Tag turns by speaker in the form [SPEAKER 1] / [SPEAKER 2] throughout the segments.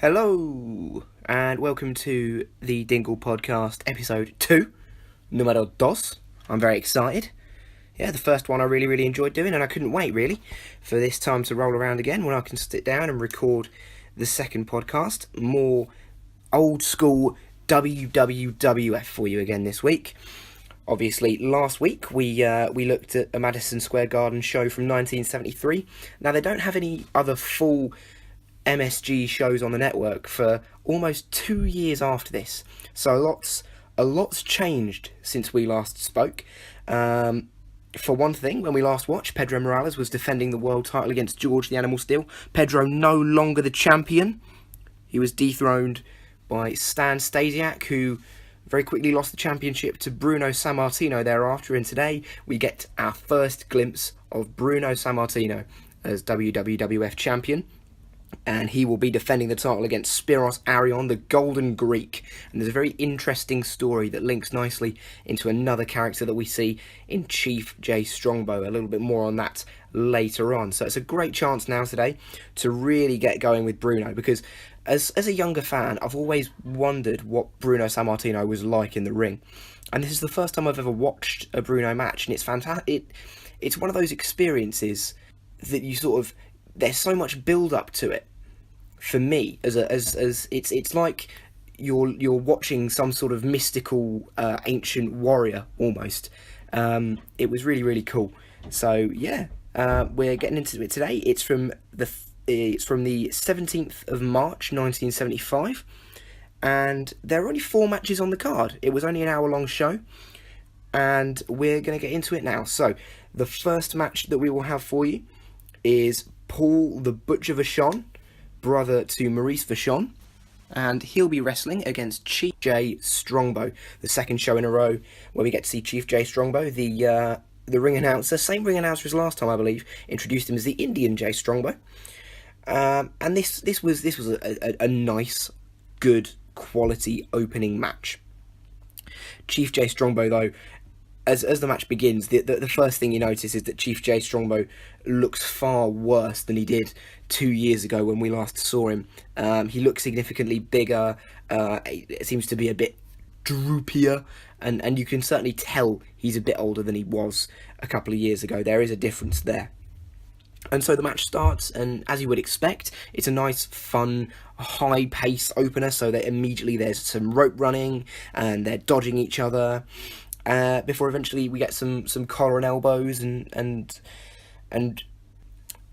[SPEAKER 1] Hello, and welcome to the Dingle podcast, episode 2, numero dos. I'm very excited. Yeah, the first one I really enjoyed doing, and I couldn't wait, really, for this time to roll around again when I can sit down and record the second podcast. More old school WWWF for you again this week. Obviously, last week we looked at a Madison Square Garden show from 1973. Now, they don't have any other full MSG shows on the network for almost 2 years after this, so a lot's changed since we last spoke. For one thing, when we last watched, Pedro Morales was defending the world title against George the Animal Steel. Pedro no longer the champion. He was dethroned by Stan Stasiak, who very quickly lost the championship to Bruno Sammartino thereafter, and today we get our first glimpse of Bruno Sammartino as WWWF champion. And he will be defending the title against Spiros Arion, the Golden Greek. And there's a very interesting story that links nicely into another character that we see in Chief J Strongbow. A little bit more on that later on. So it's a great chance now today to really get going with Bruno, because as a younger fan, I've always wondered what Bruno Sammartino was like in the ring. And this is the first time I've ever watched a Bruno match, and it's fantastic. It's one of those experiences that you sort of... There's so much build-up to it. For me, as it's like you're watching some sort of mystical ancient warrior almost. It was really cool. So yeah, we're getting into it today. It's from the 17th of March 1975, and there are only 4 matches on the card. It was only an hour-long show, and we're going to get into it now. So the first match that we will have for you is Paul the Butcher Vachon, brother to Maurice Vachon, and he'll be wrestling against Chief J Strongbow. The second show in a row where we get to see Chief J Strongbow, the ring announcer, same ring announcer as last time, I believe, introduced him as the Indian J Strongbow. And this was a nice, good, quality opening match. Chief J Strongbow, though, as the match begins, the first thing you notice is that Chief J Strongbow looks far worse than he did 2 years ago when we last saw him. He looks significantly bigger. It seems to be a bit droopier, and you can certainly tell he's a bit older than he was a couple of years ago. There is a difference there. And so the match starts, and as you would expect, it's a nice, fun, high-pace opener, so that immediately there's some rope running, and they're dodging each other. Before eventually we get some collar and elbows, and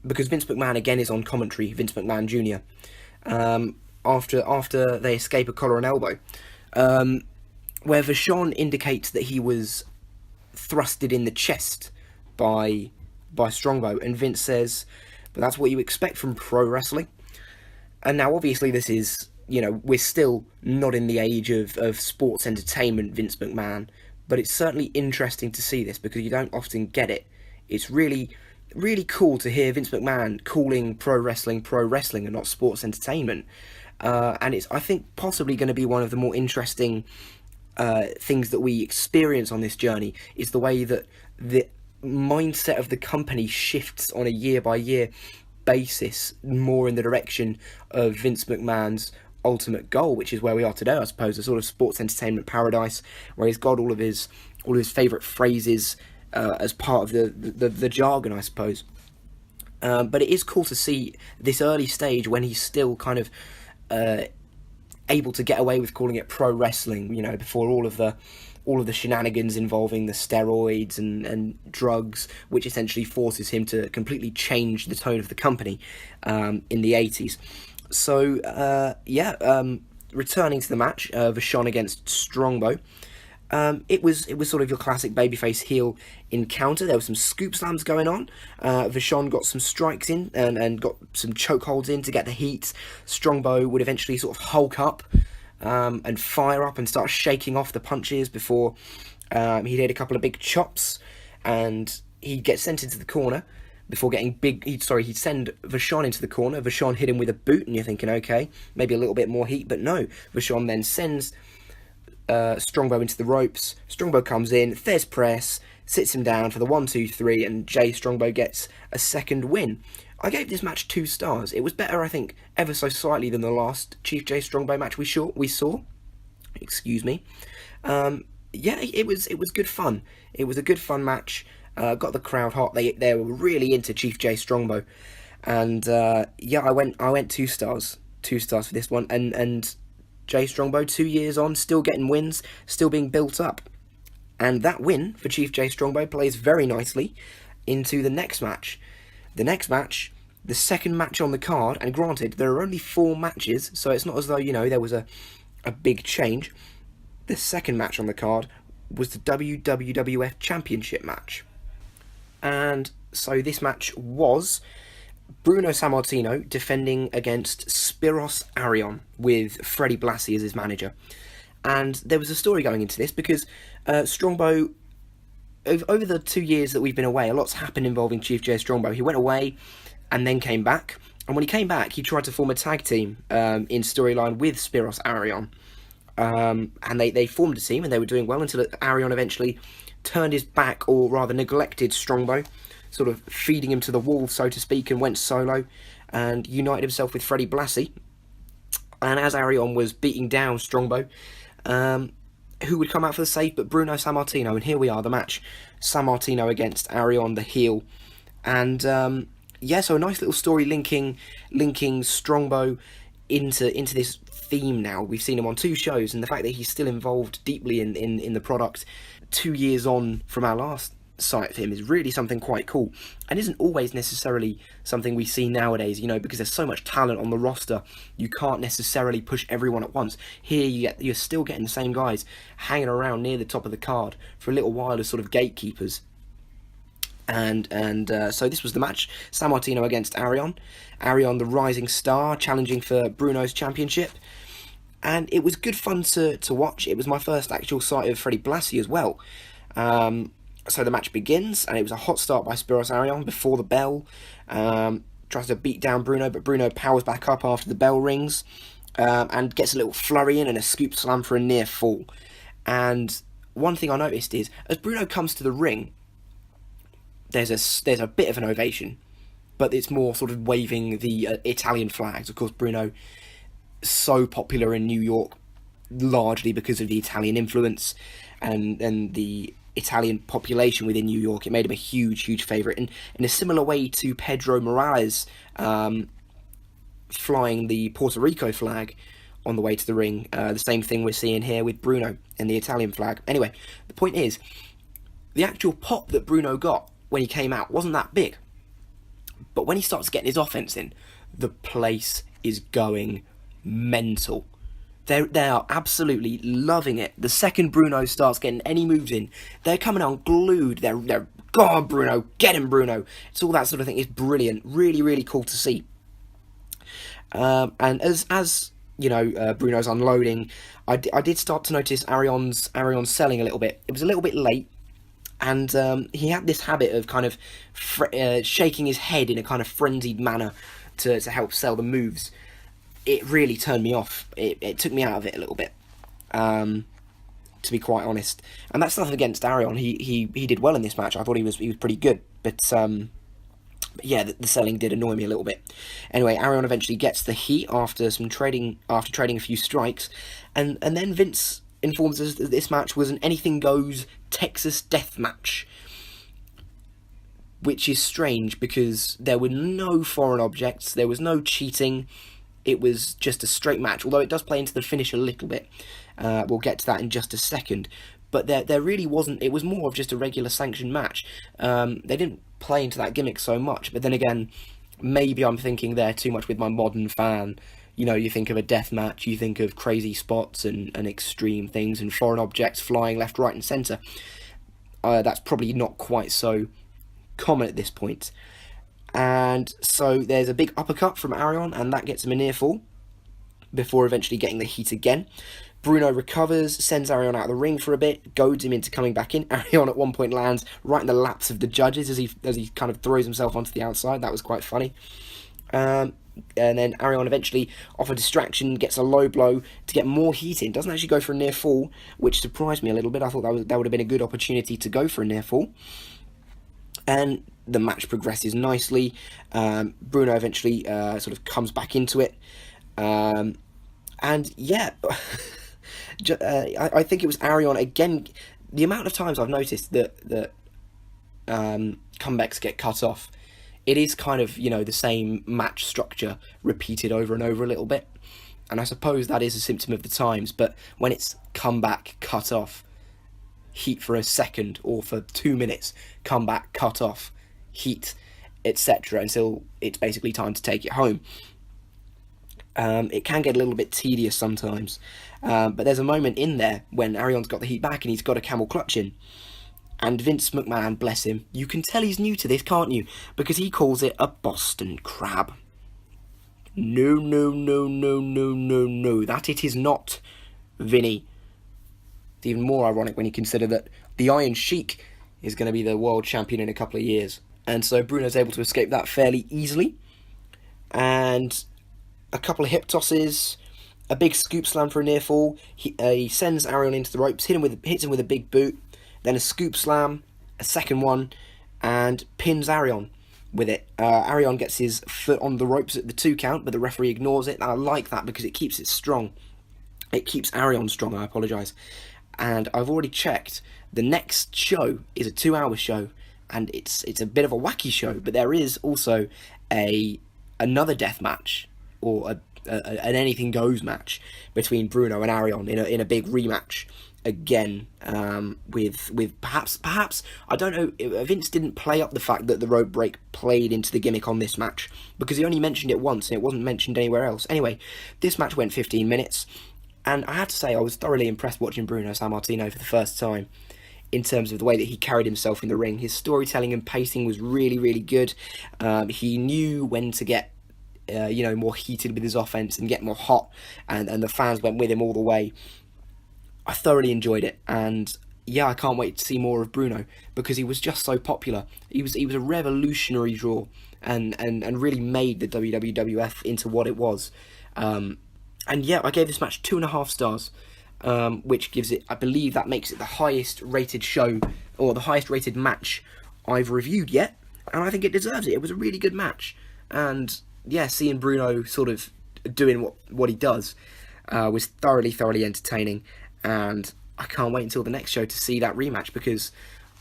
[SPEAKER 1] because Vince McMahon again is on commentary, Vince McMahon Jr. After they escape a collar and elbow, where Vachon indicates that he was thrusted in the chest by Strongbow, and Vince says, "But that's what you expect from pro wrestling." And now obviously this is, we're still not in the age of sports entertainment Vince McMahon. But it's certainly interesting to see this because you don't often get it. It's really cool to hear Vince McMahon calling pro wrestling and not sports entertainment. And it's, I think, possibly going to be one of the more interesting things that we experience on this journey, is the way that the mindset of the company shifts on a year-by-year basis more in the direction of Vince McMahon's ultimate goal, which is where we are today, I suppose, a sort of sports entertainment paradise where he's got all of his favourite phrases as part of the jargon, I suppose. But it is cool to see this early stage when he's still kind of able to get away with calling it pro wrestling, before all of the shenanigans involving the steroids and drugs, which essentially forces him to completely change the tone of the company in the 80s. So, returning to the match, Vachon against Strongbow, it was sort of your classic babyface heel encounter. There were some scoop slams going on. Vachon got some strikes in and got some chokeholds in to get the heat. Strongbow would eventually sort of hulk up and fire up and start shaking off the punches before he did a couple of big chops, and he'd get sent into the corner. Before getting big, he'd send Vachon into the corner. Vachon hit him with a boot, and you're thinking, okay, maybe a little bit more heat, but no. Vachon then sends Strongbow into the ropes. Strongbow comes in, Thez press, sits him down for the 1, 2, 3, and Jay Strongbow gets a second win. I gave this match 2 stars. It was better, I think, ever so slightly than the last Chief J Strongbow match we saw. Excuse me. Yeah, it was good fun. It was a good fun match. Got the crowd hot. They were really into Chief J Strongbow, and yeah, I went 2 stars. 2 stars for this one, and J Strongbow 2 years on, still getting wins, still being built up, and that win for Chief J Strongbow plays very nicely into the next match. The next match, the second match on the card, and granted there are only 4 matches, so it's not as though there was a big change. The second match on the card was the WWWF Championship match. And so this match was Bruno Sammartino defending against Spiros Arion with Freddie Blassie as his manager. And there was a story going into this because Strongbow, over the 2 years that we've been away, a lot's happened involving Chief J Strongbow. He went away and then came back. And when he came back, he tried to form a tag team in storyline with Spiros Arion. And they formed a team and they were doing well until Arion eventually turned his back, or rather neglected Strongbow, sort of feeding him to the wall, so to speak, and went solo and united himself with Freddie Blassie. And as Arion was beating down Strongbow, who would come out for the save but Bruno Sammartino? And here we are, the match. Sammartino against Arion, the heel. And yeah, so a nice little story linking Strongbow into this theme now. We've seen him on 2 shows, and the fact that he's still involved deeply in the product 2 years on from our last sight of him is really something quite cool, and isn't always necessarily something we see nowadays, because there's so much talent on the roster, you can't necessarily push everyone at once. Here you're still getting the same guys hanging around near the top of the card for a little while as sort of gatekeepers. And so this was the match, Sammartino against Arion. Arion, the rising star, challenging for Bruno's championship. And it was good fun to watch. It was my first actual sight of Freddie Blassie as well. So the match begins, and it was a hot start by Spiros Arion before the bell. Tries to beat down Bruno, but Bruno powers back up after the bell rings, and gets a little flurry in and a scoop slam for a near fall. And one thing I noticed is, as Bruno comes to the ring, there's a bit of an ovation, but it's more sort of waving the Italian flags. Of course, Bruno, so popular in New York, largely because of the Italian influence and the Italian population within New York. It made him a huge favourite, and in a similar way to Pedro Morales flying the Puerto Rico flag on the way to the ring. The same thing we're seeing here with Bruno and the Italian flag. Anyway, the point is, the actual pop that Bruno got when he came out wasn't that big, but when he starts getting his offense in, the place is going mental. They are absolutely loving it. The second Bruno starts getting any moves in, they're coming on glued. They're go on, Bruno, get him, Bruno. It's all that sort of thing. It's brilliant. Really cool to see. And as Bruno's unloading, I did start to notice Arion's selling a little bit. It was a little bit late, and he had this habit of kind of shaking his head in a kind of frenzied manner to help sell the moves. It really turned me off. It took me out of it a little bit, to be quite honest. And that's nothing against Arion. He did well in this match. I thought he was pretty good, but yeah, the selling did annoy me a little bit. Anyway, Arion eventually gets the heat after trading a few strikes, and then Vince informs us that this match was an anything goes Texas death match, which is strange because there were no foreign objects, there was no cheating. It was just a straight match, although it does play into the finish a little bit. We'll get to that in just a second. But there really wasn't. It was more of just a regular sanctioned match. They didn't play into that gimmick so much. But then again, maybe I'm thinking there too much with my modern fan. You think of a death match, you think of crazy spots and extreme things and foreign objects flying left, right and centre. That's probably not quite so common at this point. And so there's a big uppercut from Arion, and that gets him a near fall before eventually getting the heat again. Bruno recovers, sends Arion out of the ring for a bit, goads him into coming back in. Arion at one point lands right in the laps of the judges as he kind of throws himself onto the outside. That was quite funny. And then Arion eventually, off a distraction, gets a low blow to get more heat in. Doesn't actually go for a near fall, which surprised me a little bit. I thought that would have been a good opportunity to go for a near fall. And the match progresses nicely. Bruno eventually sort of comes back into it. And yeah, I think it was Arion again. The amount of times I've noticed that comebacks get cut off, it is kind of, the same match structure repeated over and over a little bit. And I suppose that is a symptom of the times, but when it's comeback, cut off, heat for a second, or for 2 minutes, comeback, cut off, heat, etc., until it's basically time to take it home. It can get a little bit tedious sometimes, but there's a moment in there when Arion's got the heat back and he's got a camel clutch in. And Vince McMahon, bless him, you can tell he's new to this, can't you? Because he calls it a Boston Crab. No, no, no, no, no, no, no. That it is not, Vinny. It's even more ironic when you consider that the Iron Sheik is going to be the world champion in a couple of years. And so Bruno's able to escape that fairly easily. And a couple of hip tosses, a big scoop slam for a near fall. He sends Arion into the ropes, hits him with a big boot. Then a scoop slam, a second one, and pins Arion with it. Arion gets his foot on the ropes at the 2 count, but the referee ignores it. And I like that because it keeps it strong. It keeps Arion strong, I apologise. And I've already checked. The next show is a 2-hour show, and it's a bit of a wacky show, but there is also another death match, or an anything goes match between Bruno and Arion in a big rematch. Again, with perhaps I don't know. Vince didn't play up the fact that the rope break played into the gimmick on this match, because he only mentioned it once and it wasn't mentioned anywhere else. Anyway, this match went 15 minutes, and I have to say I was thoroughly impressed watching Bruno Sammartino for the first time in terms of the way that he carried himself in the ring. His storytelling and pacing was really, really good. He knew when to get more heated with his offense and get more hot, and the fans went with him all the way. I thoroughly enjoyed it, and yeah, I can't wait to see more of Bruno, because he was just so popular. He was a revolutionary draw, and really made the WWWF into what it was. And yeah, I gave this match 2.5 stars, which gives it, I believe that makes it the highest rated show, or the highest rated match I've reviewed yet, and I think it deserves it. It was a really good match, and yeah, seeing Bruno sort of doing what he does was thoroughly entertaining. And I can't wait until the next show to see that rematch, because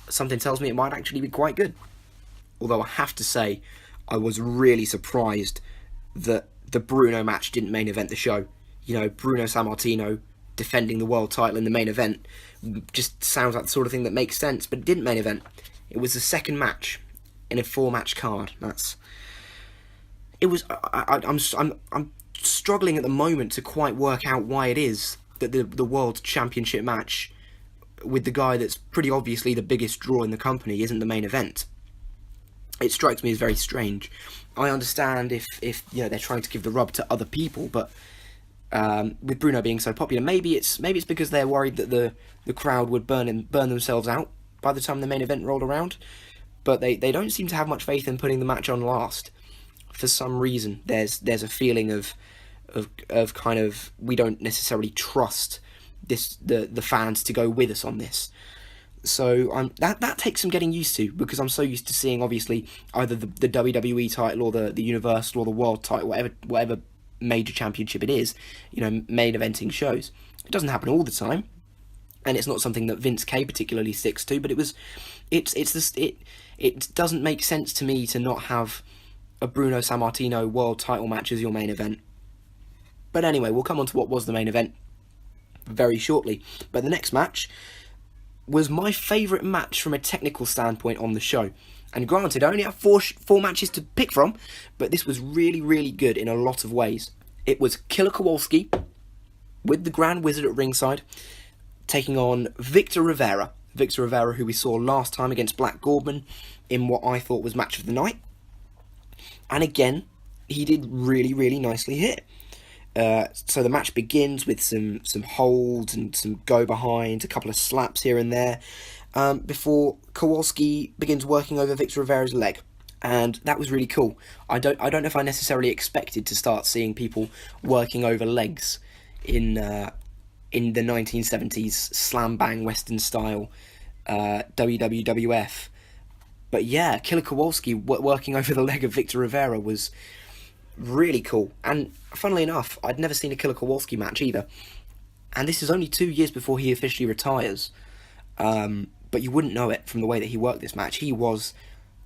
[SPEAKER 1] something tells me it might actually be quite good. Although I have to say, I was really surprised that the Bruno match didn't main event the show. Bruno Sammartino defending the world title in the main event just sounds like the sort of thing that makes sense, but it didn't main event. It was the second match in a 4-match card. I'm struggling at the moment to quite work out why it is that the World Championship match with the guy that's pretty obviously the biggest draw in the company isn't the main event. It strikes me as very strange. I understand if they're trying to give the rub to other people, but with Bruno being so popular, maybe it's because they're worried that the crowd would burn themselves out by the time the main event rolled around. But they don't seem to have much faith in putting the match on last. For some reason, there's a feeling of kind of, we don't necessarily trust the fans to go with us on this. So that takes some getting used to, because I'm so used to seeing, obviously, either the WWE title or the Universal or the World title, whatever major championship it is, main eventing shows. It doesn't happen all the time, and it's not something that Vince K particularly sticks to. But it doesn't make sense to me to not have a Bruno Sammartino world title match as your main event. But anyway, we'll come on to what was the main event very shortly. But the next match was my favourite match from a technical standpoint on the show. And granted, I only have four matches to pick from, but this was really, really good in a lot of ways. It was Killer Kowalski with the Grand Wizard at ringside, taking on Victor Rivera. Victor Rivera, who we saw last time against Black Gordman in what I thought was match of the night. And again, he did really, really nicely here. So the match begins with some holds and some go behind, a couple of slaps here and there, before Kowalski begins working over Victor Rivera's leg, and that was really cool. I don't know if I necessarily expected to start seeing people working over legs in the 1970s slam bang Western style WWWF, But yeah, Killer Kowalski working over the leg of Victor Rivera was really cool. And funnily enough, I'd never seen a Killer Kowalski match either. And this is only 2 years before he officially retires. But you wouldn't know it from the way that he worked this match. He was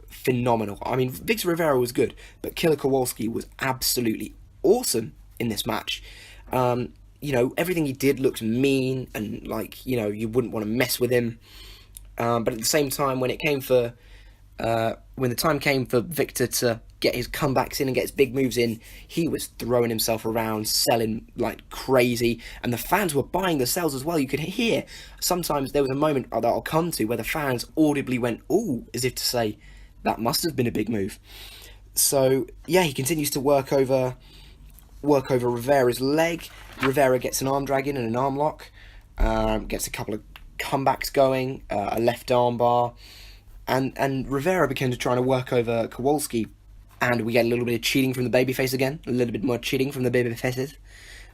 [SPEAKER 1] phenomenal. I mean, Victor Rivera was good, but Killer Kowalski was absolutely awesome in this match. Everything he did looked mean, and you wouldn't want to mess with him. But at the same time, when the time came for Victor to get his comebacks in and get his big moves in, he was throwing himself around, selling like crazy, and the fans were buying the sales as well. You could hear, sometimes there was a moment that I'll come to where the fans audibly went, "Ooh," as if to say, that must have been a big move. So, yeah, he continues to work over Rivera's leg. Rivera gets an arm drag in and an arm lock, gets a couple of comebacks going, a left arm bar, and Rivera begins trying to work over Kowalski, and we get a little bit of cheating from the babyface again, a little bit more cheating from the babyfaces.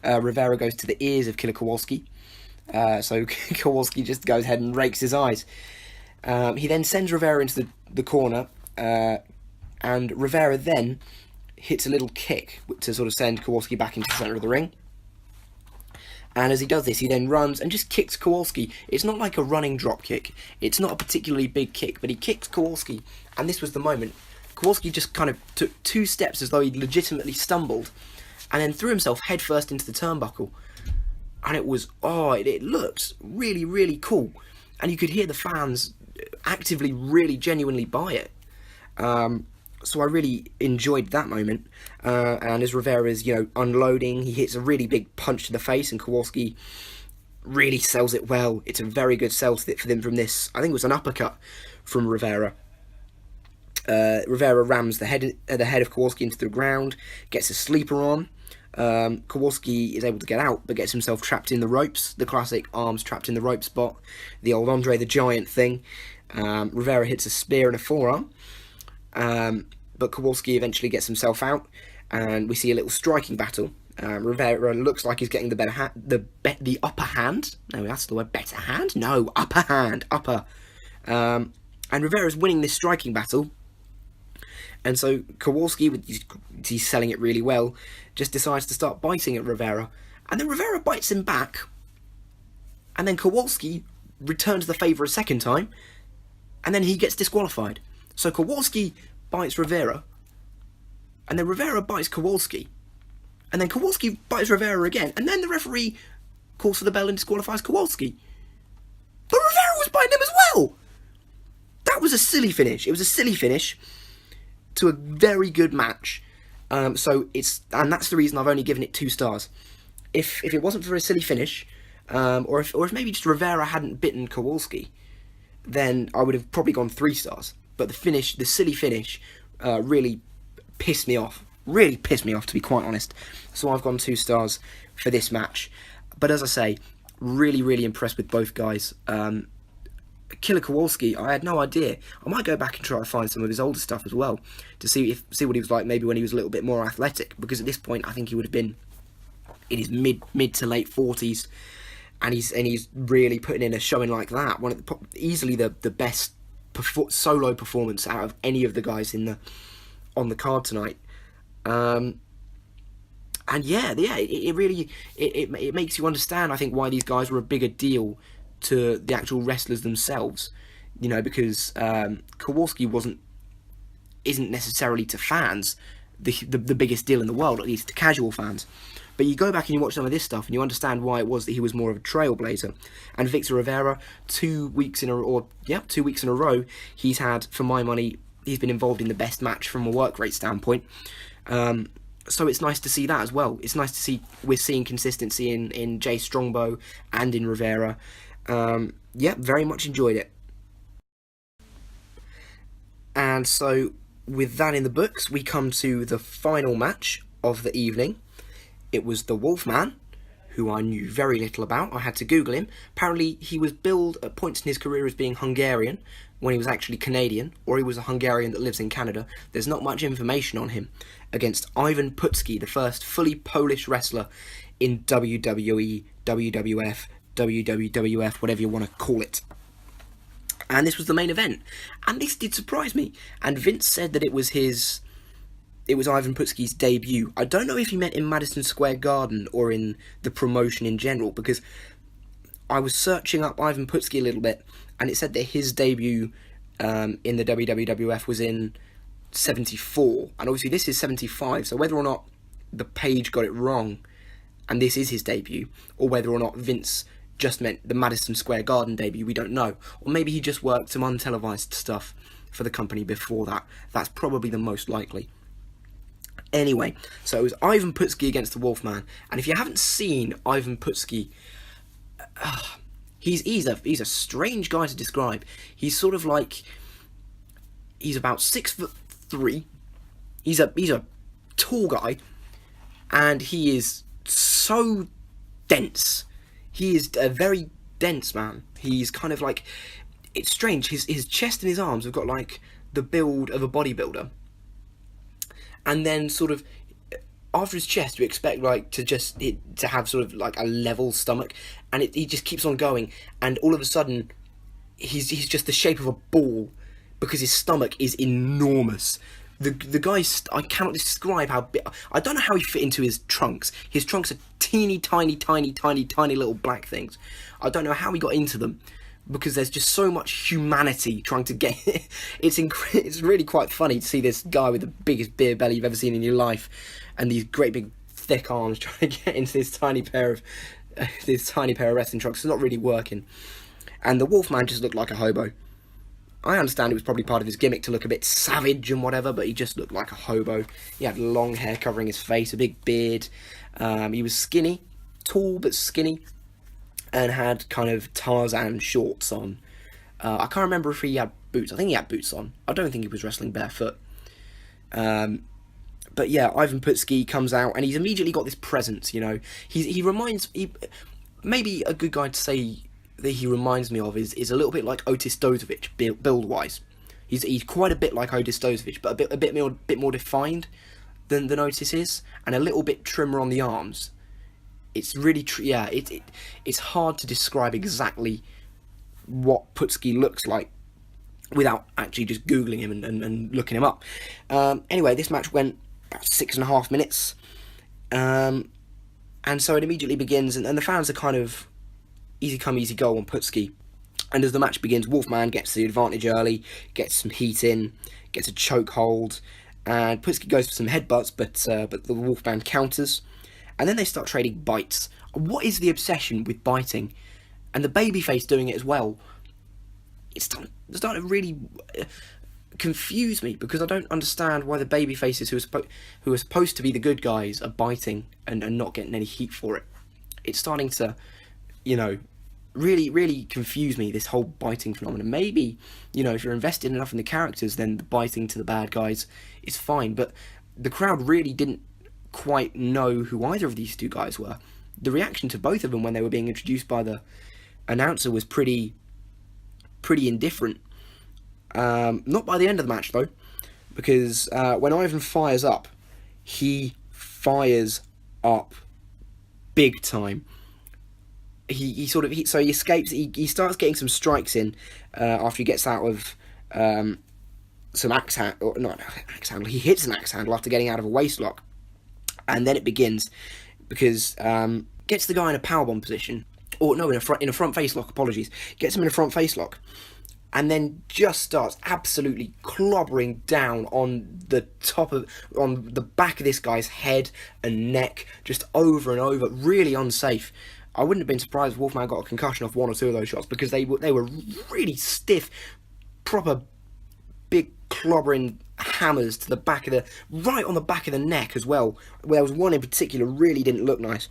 [SPEAKER 1] Rivera goes to the ears of Killer Kowalski, so Kowalski just goes ahead and rakes his eyes. He then sends Rivera into the corner, and Rivera then hits a little kick to sort of send Kowalski back into the centre of the ring. And as he does this, he then runs and just kicks Kowalski. It's not like a running drop kick. It's not a particularly big kick, but he kicks Kowalski. And this was the moment. Kowalski just kind of took 2 steps as though he legitimately stumbled, and then threw himself headfirst into the turnbuckle. And it looked really, really cool. And you could hear the fans actively, really genuinely buy it. So I really enjoyed that moment. And as Rivera's, unloading, he hits a really big punch to the face, and Kowalski really sells it well. It's a very good sell for them from this. I think it was an uppercut from Rivera. Rivera rams the head of Kowalski into the ground, gets a sleeper on. Kowalski is able to get out, but gets himself trapped in the ropes. The classic arms trapped in the rope spot. The old Andre the Giant thing. Rivera hits a spear and a forearm. But Kowalski eventually gets himself out, and we see a little striking battle. Rivera looks like he's getting the upper hand. No, that's the word. Better hand? No, upper hand. Upper. And Rivera's winning this striking battle. And so Kowalski, he's selling it really well, just decides to start biting at Rivera. And then Rivera bites him back. And then Kowalski returns the favour a second time. And then he gets disqualified. So Kowalski bites Rivera. And then Rivera bites Kowalski. And then Kowalski bites Rivera again. And then the referee calls for the bell and disqualifies Kowalski. But Rivera was biting him as well! That was a silly finish. It was a silly finish to a very good match. And that's the reason I've only given it 2 stars. If it wasn't for a silly finish, or if maybe just Rivera hadn't bitten Kowalski, then I would have probably gone 3 stars. But the silly finish, really pissed me off. Really pissed me off, to be quite honest. So I've gone 2 stars for this match. But as I say, really, really impressed with both guys. Killer Kowalski, I had no idea. I might go back and try to find some of his older stuff as well, to see what he was like maybe when he was a little bit more athletic, because at this point I think he would have been in his mid to late 40s, and he's really putting in a showing like that. Easily the best solo performance out of any of the guys on the card tonight. And it really makes you understand, I think, why these guys were a bigger deal to the actual wrestlers themselves, because Kowalski isn't necessarily to fans the biggest deal in the world, at least to casual fans. But you go back and you watch some of this stuff and you understand why it was that he was more of a trailblazer. And Victor Rivera, 2 weeks in a row, he's had, for my money, he's been involved in the best match from a work rate standpoint. So it's nice to see that as well. It's nice to see we're seeing consistency in Jay Strongbow and in Rivera. Very much enjoyed it. And so, with that in the books, we come to the final match of the evening. It was the Wolfman, who I knew very little about. I had to Google him. Apparently, he was billed at points in his career as being Hungarian, when he was actually Canadian, or he was a Hungarian that lives in Canada. There's not much information on him. Against Ivan Putski, the first fully Polish wrestler in WWE, WWF, WWWF, whatever you want to call it. And this was the main event. And this did surprise me. And Vince said that it was Ivan Putski's debut. I don't know if he meant in Madison Square Garden or in the promotion in general, because I was searching up Ivan Putski a little bit, and it said that his debut in the WWWF was in 74, and obviously this is 75, so whether or not the page got it wrong and this is his debut, or whether or not Vince just meant the Madison Square Garden debut, we don't know. Or maybe he just worked some untelevised stuff for the company before that. That's probably the most likely. Anyway, so it was Ivan Putski against the Wolfman, and if you haven't seen Ivan Putski, he's a strange guy to describe. He's sort of like, he's about 6'3". He's a tall guy, and he is so dense. He is a very dense man. He's kind of like, it's strange. His chest and his arms have got like the build of a bodybuilder, and then sort of after his chest, you expect like to have sort of like a level stomach, and he just keeps on going, and all of a sudden, he's just the shape of a ball, because his stomach is enormous. The guy's, I cannot describe how big. I don't know how he fit into his trunks. His trunks are teeny tiny little black things. I don't know how he got into them, because there's just so much humanity trying to get. It's really quite funny to see this guy with the biggest beer belly you've ever seen in your life, and these great big thick arms trying to get into this tiny pair of wrestling trunks. It's not really working, and the Wolfman just looked like a hobo. I understand it was probably part of his gimmick to look a bit savage and whatever, but he just looked like a hobo. He had long hair covering his face, a big beard. He was skinny, tall but skinny, and had kind of Tarzan shorts on. I can't remember if he had boots. I think he had boots on. I don't think he was wrestling barefoot. But yeah, Ivan Putski comes out, and he's immediately got this presence, you know. Maybe a good guy to say that he reminds me of is a little bit like Otis Dozovich, build-wise. He's quite a bit like Otis Dozovich, but a bit more defined than Otis is, and a little bit trimmer on the arms. It's really it's hard to describe exactly what Putski looks like without actually just googling him and looking him up. Anyway, this match went about 6.5 minutes, and so it immediately begins, and the fans are kind of easy come, easy go on Putski. And as the match begins, Wolfman gets the advantage early, gets some heat in, gets a choke hold, and Putski goes for some headbutts, but the Wolfman counters. And then they start trading bites. What is the obsession with biting? And the babyface doing it as well. It's starting to really confuse me, because I don't understand why the babyfaces who are supposed to be the good guys are biting and not getting any heat for it. It's starting to, really, really confuse me, this whole biting phenomenon. Maybe, if you're invested enough in the characters, then the biting to the bad guys is fine, but the crowd really didn't quite know who either of these two guys were. The reaction to both of them when they were being introduced by the announcer was pretty indifferent. Not by the end of the match, though, because when Ivan fires up, he fires up big time. He escapes. He starts getting some strikes in after he gets out of some axe handle. Not axe handle. He hits an axe handle after getting out of a waistlock, and then it begins, because gets the guy in a powerbomb position, or no, in a front face lock. Apologies. Gets him in a front face lock, and then just starts absolutely clobbering down on the back of this guy's head and neck, just over and over. Really unsafe. I wouldn't have been surprised if Wolfman got a concussion off one or two of those shots, because they were really stiff, proper big clobbering hammers to the back of right on the back of the neck as well. There was one in particular really didn't look nice.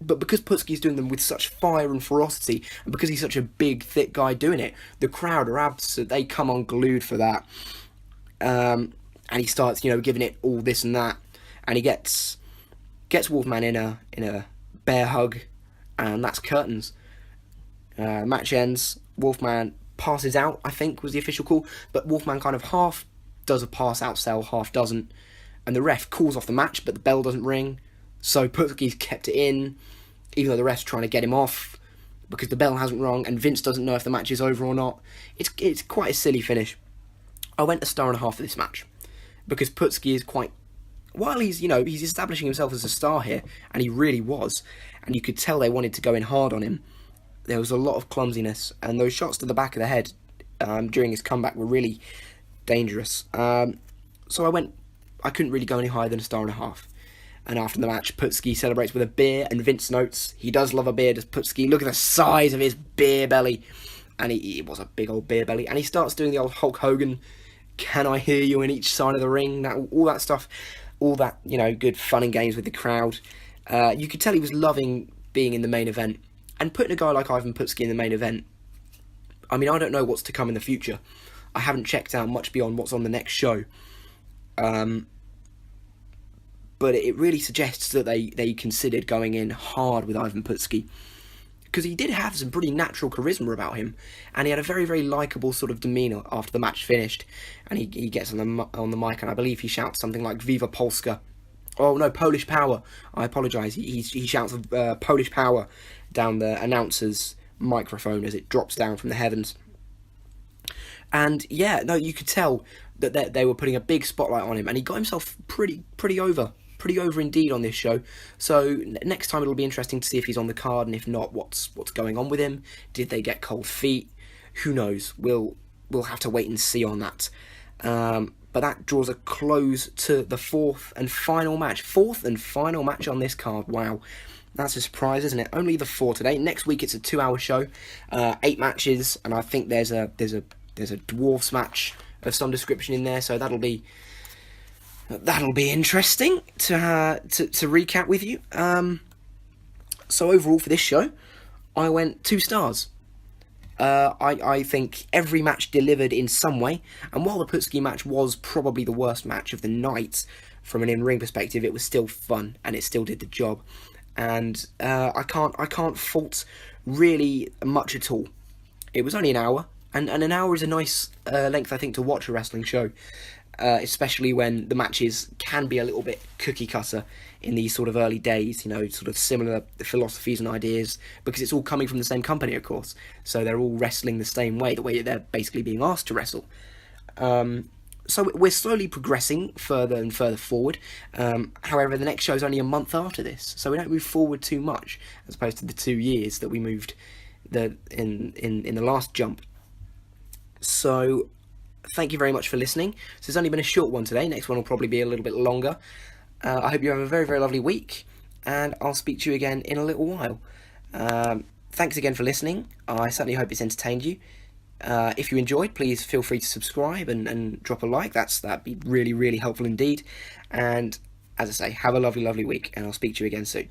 [SPEAKER 1] But because Putski's doing them with such fire and ferocity, and because he's such a big, thick guy doing it, the crowd are they come unglued for that. And he starts, giving it all this and that, and he gets Wolfman in a bear hug, and that's curtains. Match ends. Wolfman passes out, I think was the official call, but Wolfman kind of half does a pass out sell, half doesn't, and the ref calls off the match, but the bell doesn't ring. So Putski's kept it in, even though the ref's trying to get him off. because the bell hasn't rung and Vince doesn't know if the match is over or not. It's quite a silly finish. I went a star and a half for this match because Putski is quite, while he's establishing himself as a star here, and he really was, and you could tell they wanted to go in hard on him. There was a lot of clumsiness, and those shots to the back of the head during his comeback were really dangerous. So I couldn't really go any higher than a star and a half. And after the match, Putski celebrates with a beer, and Vince notes he does love a beer, does Putski. Look at the size of his beer belly. And it was a big old beer belly. And he starts doing the old Hulk Hogan, can I hear you in each side of the ring, all that stuff, all that, good fun and games with the crowd. You could tell he was loving being in the main event. And putting a guy like Ivan Putski in the main event, I mean, I don't know what's to come in the future. I haven't checked out much beyond what's on the next show. But it really suggests that they considered going in hard with Ivan Putski, because he did have some pretty natural charisma about him, and he had a very, very likeable sort of demeanour after the match finished. And he gets on the mic, and I believe he shouts something like "Viva Polska." Oh no, Polish Power. I apologise. He shouts Polish Power down the announcer's microphone as it drops down from the heavens. And yeah, no, you could tell that they were putting a big spotlight on him, and he got himself pretty over indeed on this show. So next time it'll be interesting to see if he's on the card, and if not, what's going on with him. Did they get cold feet? Who knows? We'll have to wait and see on that. But that draws a close to the fourth and final match on this card. Wow, that's a surprise, isn't it? Only the 4 today. Next week it's a 2-hour show, 8 matches, and I think there's a dwarfs match of some description in there. So that'll be interesting to recap with you. So overall for this show, I went 2 stars. I think every match delivered in some way, and while the Putski match was probably the worst match of the night from an in-ring perspective, it was still fun and it still did the job. And I can't fault really much at all. It was only an hour, and an hour is a nice length, I think, to watch a wrestling show. Especially when the matches can be a little bit cookie cutter in these sort of early days, sort of similar philosophies and ideas, because it's all coming from the same company, of course. So they're all wrestling the same way, the way they're basically being asked to wrestle. So we're slowly progressing further and further forward. However, the next show is only a month after this, so we don't move forward too much, as opposed to the 2 years that we moved in the last jump. So thank you very much for listening. So it's only been a short one today. Next one will probably be a little bit longer. I hope you have a very, very lovely week, and I'll speak to you again in a little while. Thanks again for listening. I certainly hope it's entertained you. If you enjoyed, please feel free to subscribe and drop a like. That'd be really, really helpful indeed. And as I say, have a lovely, lovely week, and I'll speak to you again soon.